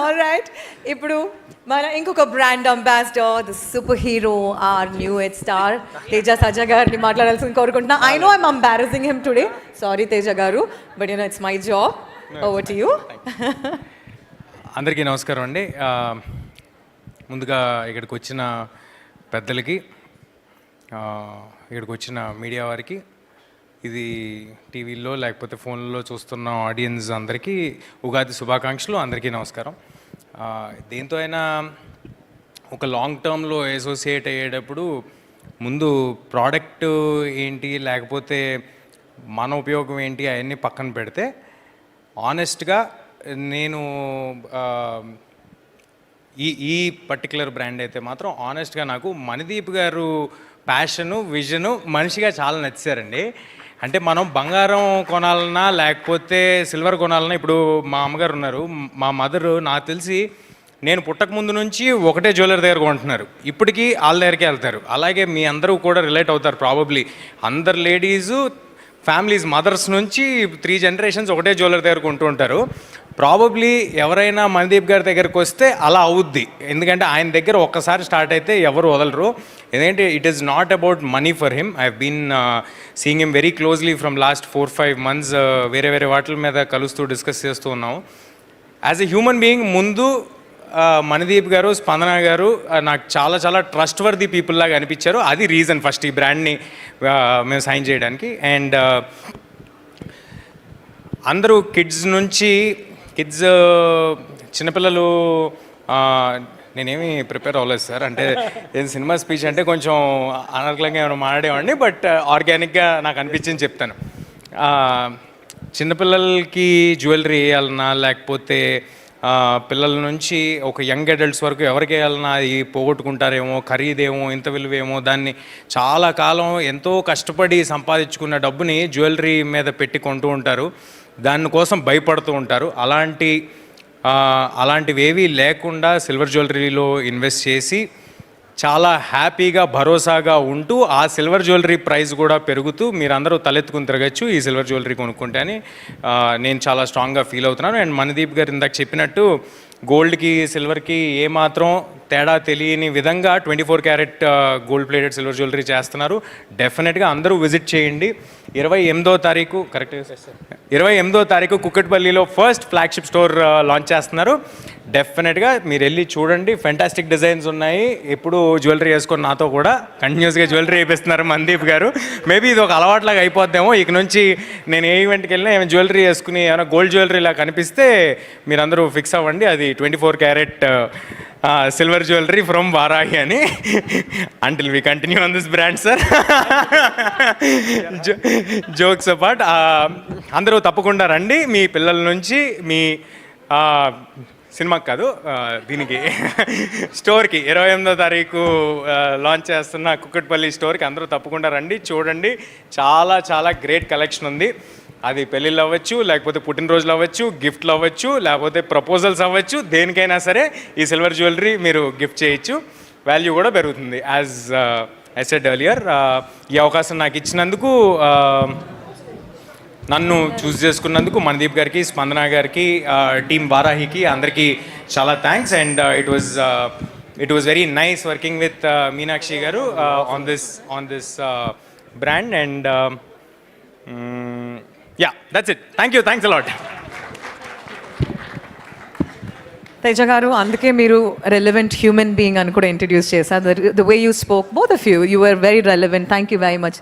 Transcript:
All right, ఇప్పుడు మన ఇంకొక brand ambassador, the superhero, our newest star Teja Sajja గారిని మాట్లాడాల్సింది కోరుకుంటున్నా. I know I'm embarrassing him today, sorry Teja garu, but you know it's my job. Over to you. అందరికీ నమస్కారం అండి. ముందుగా ఇక్కడికి వచ్చిన పెద్దలకి, ఇక్కడికి వచ్చిన మీడియా వారికి, ఇది టీవీలో లేకపోతే ఫోన్లో చూస్తున్న ఆడియన్స్ అందరికీ ఉగాది శుభాకాంక్షలు. అందరికీ నమస్కారం. దేంతో అయినా ఒక లాంగ్ టర్మ్లో అసోసియేట్ అయ్యేటప్పుడు ముందు ప్రోడక్ట్ ఏంటి లేకపోతే మన ఉపయోగం ఏంటి అవన్నీ పక్కన పెడితే ఆనెస్ట్గా నేను ఈ పర్టికులర్ బ్రాండ్ అయితే మాత్రం ఆనెస్ట్గా నాకు మణిదీప్ గారు ప్యాషను, విజను మనిషిగా చాలా నచ్చారండి. అంటే మనం బంగారం కొనాలన్నా లేకపోతే సిల్వర్ కొనాలన్నా, ఇప్పుడు మా అమ్మగారు ఉన్నారు, మా మదరు నాకు తెలిసి నేను పుట్టక ముందు నుంచి ఒకటే జ్యువెలరీ దగ్గర కొంటున్నారు, ఇప్పటికీ వాళ్ళ దగ్గరికి వెళ్తారు. అలాగే మీ అందరూ కూడా రిలేట్ అవుతారు ప్రాబబ్లీ. అందరు లేడీసు ఫ్యామిలీస్ మదర్స్ నుంచి 3 జనరేషన్స్ ఒకటే జ్యువెలరీ దగ్గర కొంటూ ఉంటారు. ప్రాబబ్లీ ఎవరైనా మణిదీప్ గారి దగ్గరికి వస్తే అలా అవుద్ది, ఎందుకంటే ఆయన దగ్గర ఒక్కసారి స్టార్ట్ అయితే ఎవరు వదలరు. ఎందుకంటే it is not about money for him. I been seeing him very closely from last 4-5 months. వేరే వేరే వాటి మీద కలుస్తూ డిస్కస్ చేస్తూ ఉన్నాము. యాజ్ ఎ హ్యూమన్ బీయింగ్ ముందు మణిదీప్ గారు, స్పందన గారు నాకు చాలా చాలా ట్రస్ట్ వర్ది పీపుల్ లాగా అనిపించారు. అది రీజన్ ఫస్ట్ ఈ బ్రాండ్ని మేము సైన్ చేయడానికి. అండ్ అందరూ కిడ్స్ చిన్నపిల్లలు, నేనేమి ప్రిపేర్ అవ్వలేదు సార్. అంటే ఏం సినిమా స్పీచ్ అంటే కొంచెం అనర్గళంగా ఏమైనా మాట్లాడేవాడిని, బట్ ఆర్గానిక్గా నాకు అనిపించింది చెప్తాను. చిన్నపిల్లలకి జ్యువెలరీ వేయాలన్నా లేకపోతే పిల్లల నుంచి ఒక యంగ్ అడల్ట్స్ వరకు ఎవరికి వేయాలన్నా అది పోగొట్టుకుంటారేమో, ఖరీదేమో, ఇంత విలువేమో, దాన్ని చాలా కాలం ఎంతో కష్టపడి సంపాదించుకున్న డబ్బుని జ్యువెలరీ మీద పెట్టి కొంటూ ఉంటారు, దానికోసం భయపడుతూ ఉంటారు. అలాంటివేవీ లేకుండా సిల్వర్ జ్యువెలరీలో ఇన్వెస్ట్ చేసి చాలా హ్యాపీగా భరోసాగా ఉంటూ ఆ సిల్వర్ జ్యువెలరీ ప్రైస్ కూడా పెరుగుతూ మీరందరూ తలెత్తుకుని తిరగచ్చు ఈ సిల్వర్ జ్యువెలరీ కొనుక్కుంటే అని నేను చాలా స్ట్రాంగ్గా ఫీల్ అవుతున్నాను. అండ్ మణిదీప్ గారు ఇందాక చెప్పినట్టు గోల్డ్కి సిల్వర్కి ఏమాత్రం తేడా తెలియని విధంగా 24 carat gold plated silver jewellery చేస్తున్నారు. డెఫినెట్గా అందరూ విజిట్ చేయండి. 28వ తారీఖు కరెక్ట్ 28వ తారీఖు కుక్కట్పల్లిలో ఫస్ట్ ఫ్లాగ్షిప్ స్టోర్ లాంచ్ చేస్తున్నారు. డెఫినెట్గా మీరు వెళ్ళి చూడండి. ఫెంటాస్టిక్ డిజైన్స్ ఉన్నాయి. ఎప్పుడు జ్యువెలరీ వేసుకొని నాతో కూడా కంటిన్యూస్గా జ్యువెలరీ వేపిస్తున్నారు మణిదీప్ గారు. మేబీ ఇది ఒక అలవాట్లాగా అయిపోద్దేమో. ఇక నుంచి నేను ఏ ఈవెంట్కి వెళ్ళినా ఏమైనా జ్యువెలరీ వేసుకుని ఏమైనా గోల్డ్ జ్యువెలరీలా కనిపిస్తే మీరందరూ ఫిక్స్ అవ్వండి, అది 24 carat silver jewellery from Varahi అని. Until we continue on this brand sir. Jokes apart, అందరూ తప్పకుండా రండి. మీ పిల్లల నుంచి మీ సినిమాకి కాదు, దీనికి స్టోర్కి 28వ తారీఖు లాంచ్ చేస్తున్న కుక్కట్పల్లి స్టోర్కి అందరూ తప్పకుండా రండి, చూడండి. చాలా చాలా గ్రేట్ కలెక్షన్ ఉంది. అది పెళ్ళిళ్ళు అవ్వచ్చు, లేకపోతే పుట్టినరోజులు అవ్వచ్చు, గిఫ్ట్లు అవ్వచ్చు, లేకపోతే ప్రపోజల్స్ అవ్వచ్చు, దేనికైనా సరే ఈ సిల్వర్ జ్యువెలరీ మీరు గిఫ్ట్ చేయొచ్చు. వాల్యూ కూడా పెరుగుతుంది. యాజ్ ఐ సెడ్ ఎర్లియర్, ఈ అవకాశం నాకు ఇచ్చినందుకు, నన్ను చూస్ చేసుకున్నందుకు మణిదీప్ గారికి, స్పందన గారికి, టీమ్ వారాహికి అందరికీ చాలా thanks. And it was very nice working with Meenakshi garu on this brand. And yeah, that's it. Thank you, thanks a lot. Teja garu, అందుకే మీరు రెలెవెంట్ హ్యూమన్ బీయింగ్ అని కూడా ఇంట్రడ్యూస్ చేశారు. The way you spoke, both of you were very relevant. Thank you very much.